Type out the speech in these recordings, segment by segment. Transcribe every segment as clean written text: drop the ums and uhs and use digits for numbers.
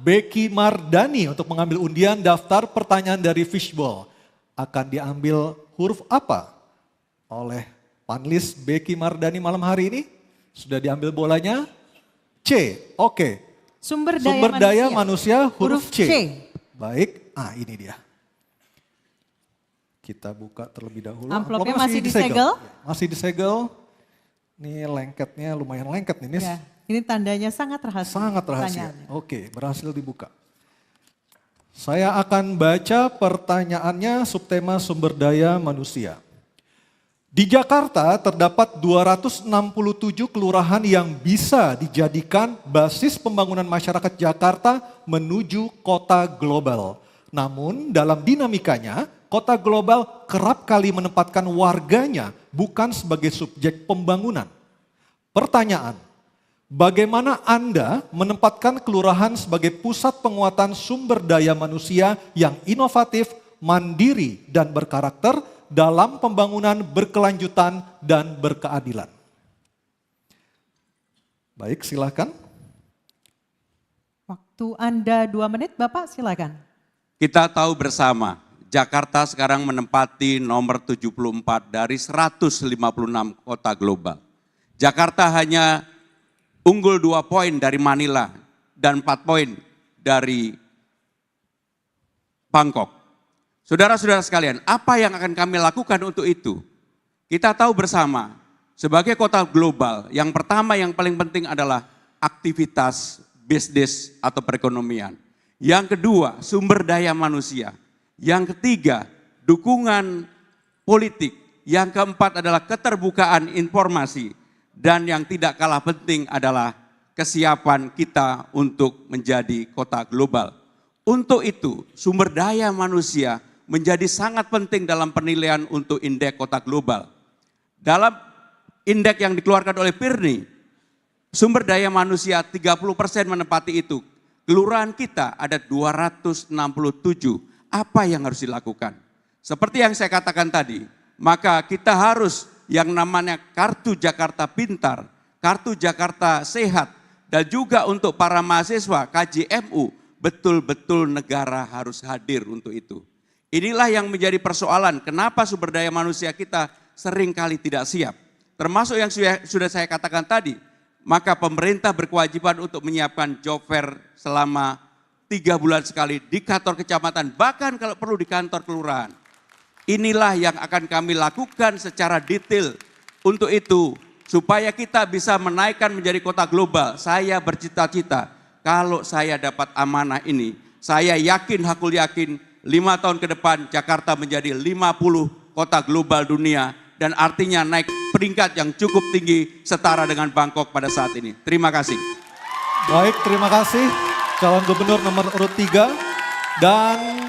Becky Mardani untuk mengambil undian daftar pertanyaan dari Fishball. Akan diambil huruf apa oleh panelis Becky Mardani malam hari ini? Sudah diambil bolanya? C, oke. Sumber daya manusia huruf C. C. Baik, ini dia. Kita buka terlebih dahulu. Amplopnya masih disegel? Masih disegel. Ini lengketnya lumayan lengket nih, Nis. Ya, ini tandanya sangat rahasia. Sangat rahasia. Oke, berhasil dibuka. Saya akan baca pertanyaannya subtema sumber daya manusia. Di Jakarta terdapat 267 kelurahan yang bisa dijadikan basis pembangunan masyarakat Jakarta menuju kota global. Namun dalam dinamikanya, kota global kerap kali menempatkan warganya bukan sebagai subjek pembangunan. Pertanyaan, bagaimana Anda menempatkan kelurahan sebagai pusat penguatan sumber daya manusia yang inovatif, mandiri, dan berkarakter dalam pembangunan berkelanjutan dan berkeadilan? Baik, silakan. Waktu Anda 2 menit, Bapak silakan. Kita tahu bersama, Jakarta sekarang menempati nomor 74 dari 156 kota global. Jakarta hanya unggul 2 poin dari Manila dan 4 poin dari Bangkok. Saudara-saudara sekalian, apa yang akan kami lakukan untuk itu? Kita tahu bersama, sebagai kota global, yang pertama yang paling penting adalah aktivitas bisnis atau perekonomian. Yang kedua, sumber daya manusia. Yang ketiga, dukungan politik. Yang keempat adalah keterbukaan informasi. Dan yang tidak kalah penting adalah kesiapan kita untuk menjadi kota global. Untuk itu, sumber daya manusia menjadi sangat penting dalam penilaian untuk indeks kota global. Dalam indeks yang dikeluarkan oleh PIRNI, sumber daya manusia 30% menempati itu. Kelurahan kita ada 267. Apa yang harus dilakukan? Seperti yang saya katakan tadi, maka kita harus yang namanya Kartu Jakarta Pintar, Kartu Jakarta Sehat, dan juga untuk para mahasiswa KJMU, betul-betul negara harus hadir untuk itu. Inilah yang menjadi persoalan, kenapa sumber daya manusia kita seringkali tidak siap. Termasuk yang sudah saya katakan tadi, maka pemerintah berkewajiban untuk menyiapkan job fair selama 3 bulan sekali di kantor kecamatan, bahkan kalau perlu di kantor kelurahan. Inilah yang akan kami lakukan secara detail. Untuk itu, supaya kita bisa menaikkan menjadi kota global, saya bercita-cita, kalau saya dapat amanah ini, saya yakin, hakul yakin, 5 tahun ke depan Jakarta menjadi 50 kota global dunia, dan artinya naik peringkat yang cukup tinggi setara dengan Bangkok pada saat ini. Terima kasih. Baik, terima kasih. Calon Gubernur nomor urut 3, dan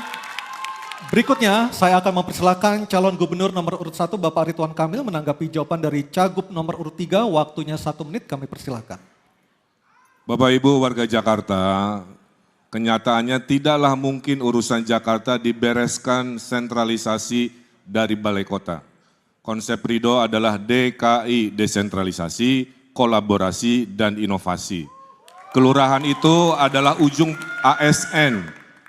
berikutnya saya akan mempersilakan calon Gubernur nomor urut 1 Bapak Ridwan Kamil menanggapi jawaban dari Cagup nomor urut 3, waktunya 1 menit, kami persilakan. Bapak Ibu warga Jakarta, kenyataannya tidaklah mungkin urusan Jakarta dibereskan sentralisasi dari balai kota. Konsep Ridho adalah DKI, desentralisasi, kolaborasi, dan inovasi. Kelurahan itu adalah ujung ASN,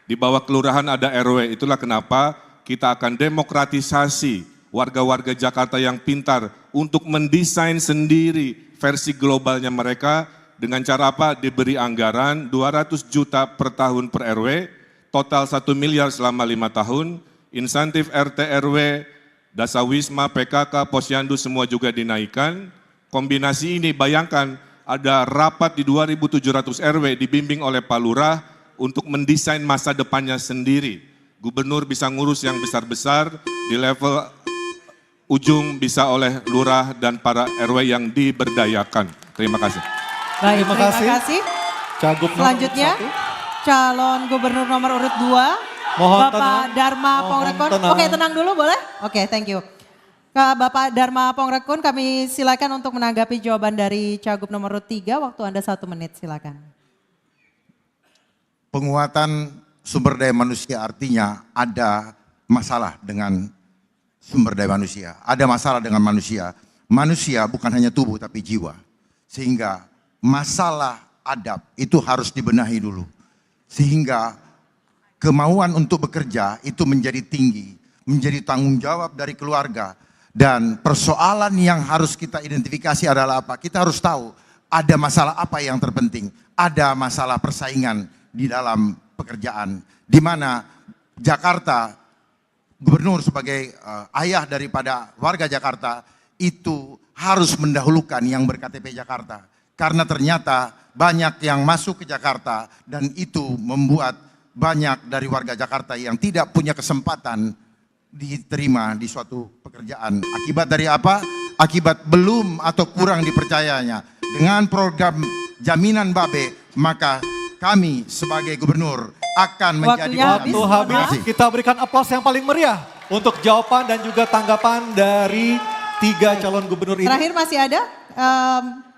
di bawah kelurahan ada RW, itulah kenapa kita akan demokratisasi warga-warga Jakarta yang pintar untuk mendesain sendiri versi globalnya mereka dengan cara apa? Diberi anggaran 200 juta per tahun per RW, total 1 miliar selama 5 tahun, insentif RT RW, Dasawisma, PKK, Posyandu semua juga dinaikkan. Kombinasi ini bayangkan, ada rapat di 2.700 RW dibimbing oleh Pak Lurah untuk mendesain masa depannya sendiri. Gubernur bisa ngurus yang besar-besar, di level ujung bisa oleh Lurah dan para RW yang diberdayakan. Terima kasih. Baik, terima kasih. Cagup selanjutnya, calon Gubernur nomor urut 2, Bapak Dharma Pongrekon. Oke, tenang dulu boleh? Oke, thank you. Bapak Dharma Pongrekun, kami silakan untuk menanggapi jawaban dari Cagup nomor 3, waktu Anda 1 menit, silakan. Penguatan sumber daya manusia artinya ada masalah dengan sumber daya manusia, ada masalah dengan manusia. Manusia bukan hanya tubuh tapi jiwa. Sehingga masalah adab itu harus dibenahi dulu. Sehingga kemauan untuk bekerja itu menjadi tinggi, menjadi tanggung jawab dari keluarga. Dan persoalan yang harus kita identifikasi adalah apa? Kita harus tahu ada masalah apa yang terpenting. Ada masalah persaingan di dalam pekerjaan. Di mana Jakarta, gubernur sebagai ayah daripada warga Jakarta, itu harus mendahulukan yang ber-KTP Jakarta. Karena ternyata banyak yang masuk ke Jakarta dan itu membuat banyak dari warga Jakarta yang tidak punya kesempatan diterima di suatu pekerjaan. Akibat dari apa? Akibat belum atau kurang dipercayanya. Dengan program jaminan Babe, maka kami sebagai gubernur akan menjadi waktu habis. Kita berikan aplaus yang paling meriah untuk jawaban dan juga tanggapan dari 3 calon gubernur ini. Terakhir masih ada?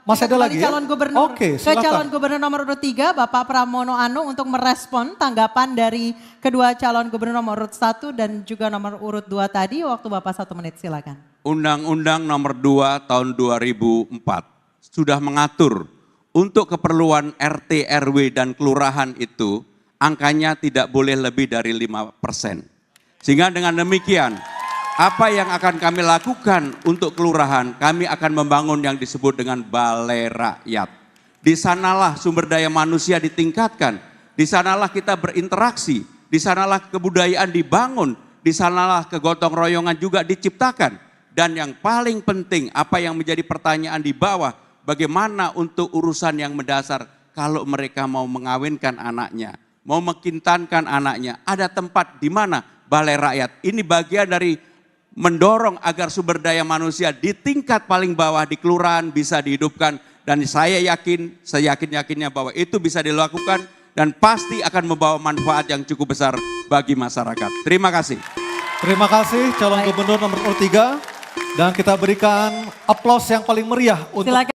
Masih ada lagi ya? Calon gubernur, Oke, ke calon gubernur nomor urut 3, Bapak Pramono Anung untuk merespon tanggapan dari kedua calon gubernur nomor urut 1 dan juga nomor urut 2 tadi. Waktu Bapak 1 menit, silakan. Undang-Undang nomor 2 tahun 2004 sudah mengatur untuk keperluan RT, RW, dan kelurahan itu angkanya tidak boleh lebih dari 5%. Sehingga dengan demikian, apa yang akan kami lakukan untuk kelurahan, kami akan membangun yang disebut dengan balai rakyat. Di sanalah sumber daya manusia ditingkatkan, di sanalah kita berinteraksi, di sanalah kebudayaan dibangun, di sanalah kegotong royongan juga diciptakan. Dan yang paling penting, apa yang menjadi pertanyaan di bawah, bagaimana untuk urusan yang mendasar kalau mereka mau mengawinkan anaknya, mau mekintankan anaknya, ada tempat di mana balai rakyat. Ini bagian dari mendorong agar sumber daya manusia di tingkat paling bawah di kelurahan bisa dihidupkan. Dan saya yakin-yakinnya bahwa itu bisa dilakukan dan pasti akan membawa manfaat yang cukup besar bagi masyarakat. Terima kasih. Terima kasih calon gubernur nomor urut 3. Dan kita berikan aplaus yang paling meriah untuk